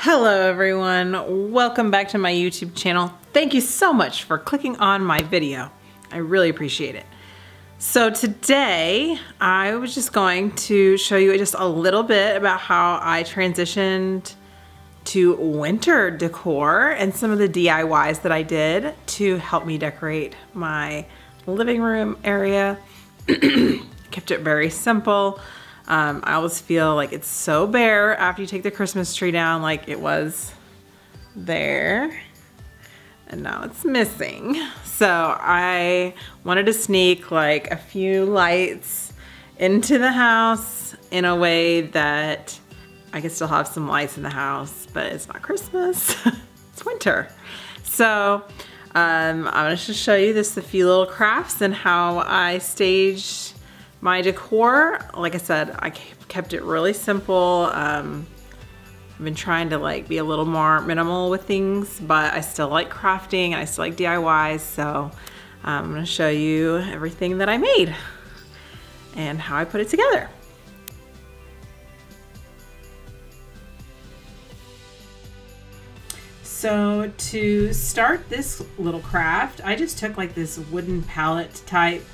Hello everyone, welcome back to my YouTube channel. Thank you so much for clicking on my video. I really appreciate it. So today I was just going to show you just a little bit about how I transitioned to winter decor and some of the DIYs that I did to help me decorate my living room area. Kept it very simple. I always feel like it's so bare after you take the Christmas tree down, like it was there and now it's missing. So I wanted to sneak like a few lights into the house in a way that I can still have some lights in the house, but it's not Christmas, it's winter. So I'm gonna just show you a few little crafts and how I staged my decor. Like I said, I kept it really simple. I've been trying to like be a little more minimal with things, but I still like crafting and I still like DIYs. So I'm gonna show you everything that I made and how I put it together. So to start this little craft, I just took like this wooden palette type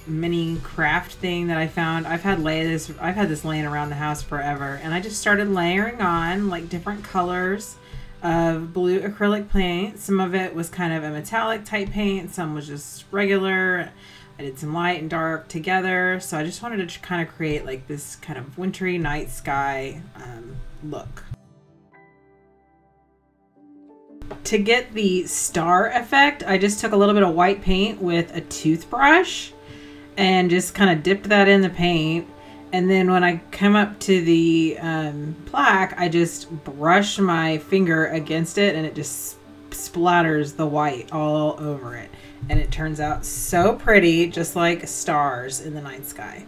mini craft thing that I found. I've had this laying around the house forever, and I just started layering on like different colors of blue acrylic paint. Some of it was kind of a metallic type paint, some was just regular. I did some light and dark together, so I just wanted to kind of create like this kind of wintry night sky look. To get the star effect, I just took a little bit of white paint with a toothbrush and just kind of dipped that in the paint. And then when I come up to the plaque, I just brush my finger against it and it just splatters the white all over it. And it turns out so pretty, just like stars in the night sky.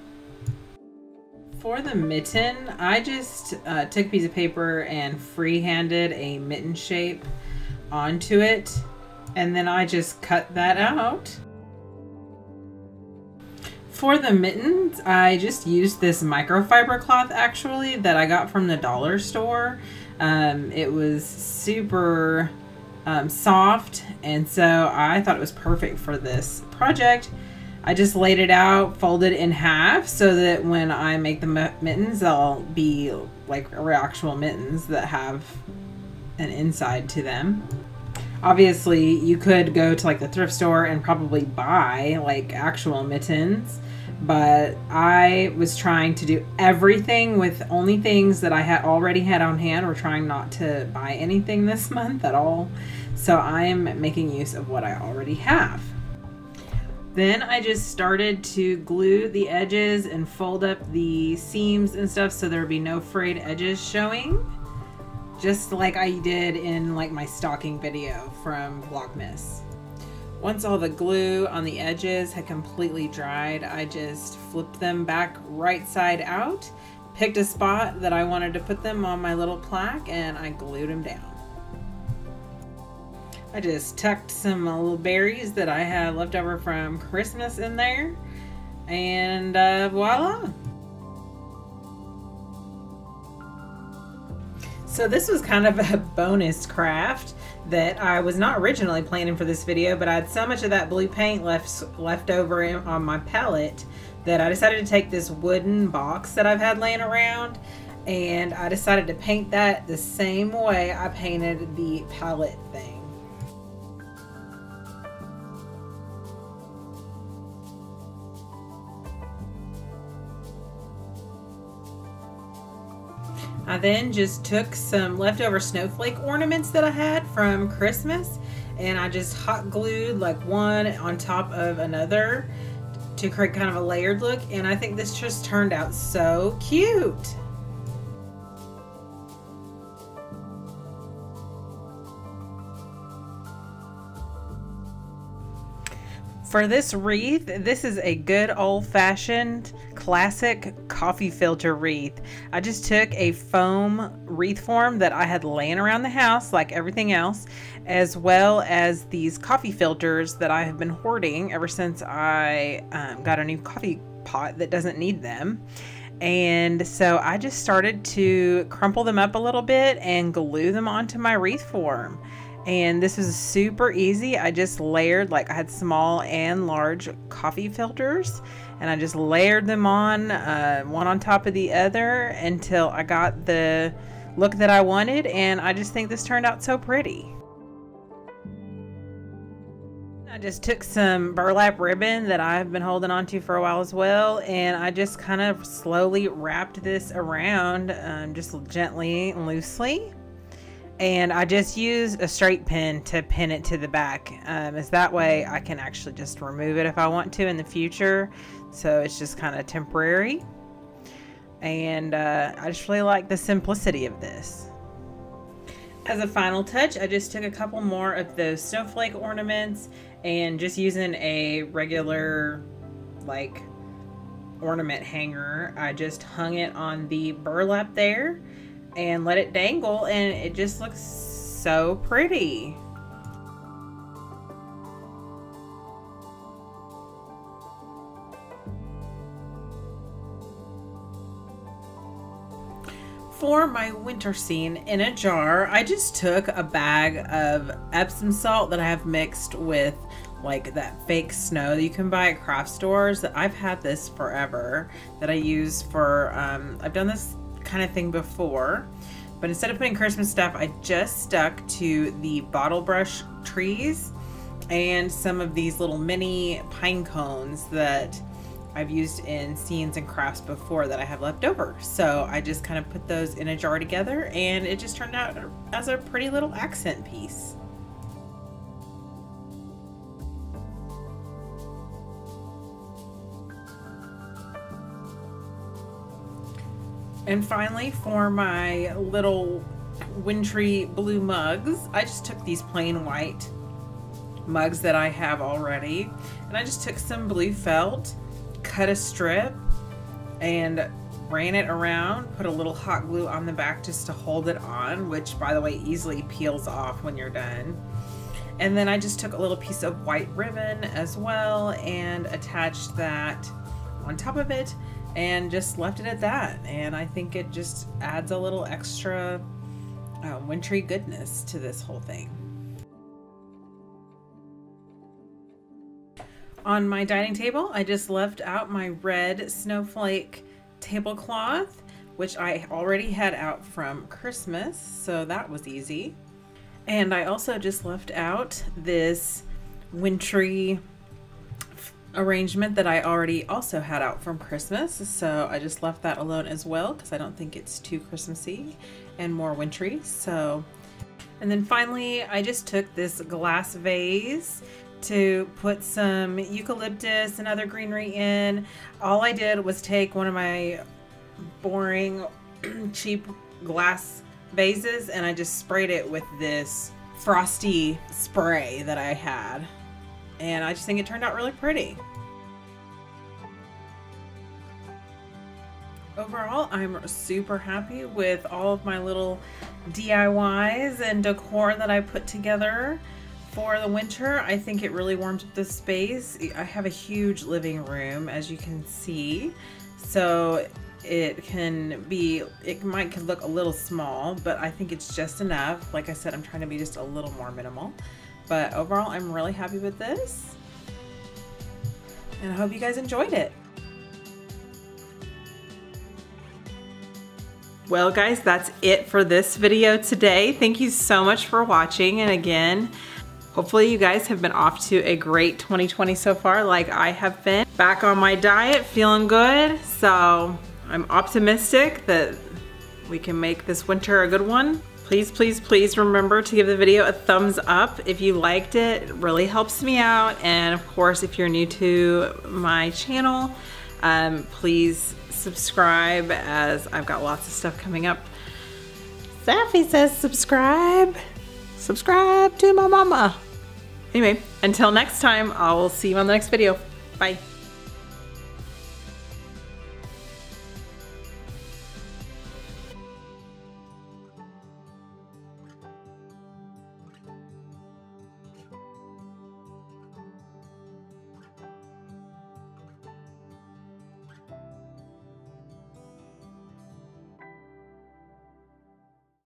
For the mitten, I just took a piece of paper and free-handed a mitten shape onto it. And then I just cut that out. For the mittens, I just used this microfiber cloth actually that I got from the dollar store. It was super soft, and so I thought it was perfect for this project. I just laid it out, folded in half so that when I make the mittens, they'll be like actual mittens that have an inside to them. Obviously, you could go to like the thrift store and probably buy like actual mittens, but I was trying to do everything with only things that I had already had on hand. We're trying not to buy anything this month at all, so I'm making use of what I already have. Then I just started to glue the edges and fold up the seams and stuff so there would be no frayed edges showing, just like I did in like my stocking video from Vlogmas. Once all the glue on the edges had completely dried, I just flipped them back right side out, picked a spot that I wanted to put them on my little plaque, and I glued them down. I just tucked some little berries that I had left over from Christmas in there, and voila! So this was kind of a bonus craft that I was not originally planning for this video, but I had so much of that blue paint left over on my palette that I decided to take this wooden box that I've had laying around, and I decided to paint that the same way I painted the palette thing. I then just took some leftover snowflake ornaments that I had from Christmas, and I just hot glued like one on top of another to create kind of a layered look, and I think this just turned out so cute. For this wreath, this is a good old-fashioned classic coffee filter wreath. I just took a foam wreath form that I had laying around the house like everything else, as well as these coffee filters that I have been hoarding ever since I got a new coffee pot that doesn't need them. And so I just started to crumple them up a little bit and glue them onto my wreath form. And this was super easy. I just layered, like I had small and large coffee filters, and I just layered them on one on top of the other until I got the look that I wanted. And I just think this turned out so pretty. I just took some burlap ribbon that I've been holding on to for a while as well, and I just kind of slowly wrapped this around, just gently and loosely. And I just used a straight pin to pin it to the back, as that way I can actually just remove it if I want to in the future. So it's just kind of temporary. And I just really like the simplicity of this. As a final touch, I just took a couple more of those snowflake ornaments and just using a regular like ornament hanger, I just hung it on the burlap there and let it dangle, and it just looks so pretty. For my winter scene in a jar, I just took a bag of Epsom salt that I have mixed with like that fake snow that you can buy at craft stores. I've had this forever that I use for, I've done this kind of thing before, but instead of putting Christmas stuff, I just stuck to the bottle brush trees and some of these little mini pine cones that I've used in scenes and crafts before that I have left over. So I just kind of put those in a jar together, and it just turned out as a pretty little accent piece. And finally, for my little wintry blue mugs, I just took these plain white mugs that I have already, and I just took some blue felt, cut a strip, and ran it around, put a little hot glue on the back just to hold it on, which by the way easily peels off when you're done. And then I just took a little piece of white ribbon as well and attached that on top of it and just left it at that. And I think it just adds a little extra wintry goodness to this whole thing. On my dining table, I just left out my red snowflake tablecloth, which I already had out from Christmas, so that was easy. And I also just left out this wintry arrangement that I already also had out from Christmas, so I just left that alone as well because I don't think it's too Christmassy and more wintry. So, and then finally I just took this glass vase to put some eucalyptus and other greenery in. All I did was take one of my boring cheap glass vases and I just sprayed it with this frosty spray that I had, and I just think it turned out really pretty. Overall, I'm super happy with all of my little DIYs and decor that I put together for the winter. I think it really warms up the space. I have a huge living room, as you can see, so it might look a little small, but I think it's just enough. Like I said, I'm trying to be just a little more minimal, but overall I'm really happy with this, and I hope you guys enjoyed it. Well guys, that's it for this video today. Thank you so much for watching, and again, hopefully you guys have been off to a great 2020 so far, like I have been. Back on my diet, feeling good, so I'm optimistic that we can make this winter a good one. Please, please, please remember to give the video a thumbs up if you liked it. It really helps me out. And of course, if you're new to my channel, please subscribe, as I've got lots of stuff coming up. Safi says subscribe. Subscribe to my mama. Anyway, until next time, I will see you on the next video. Bye.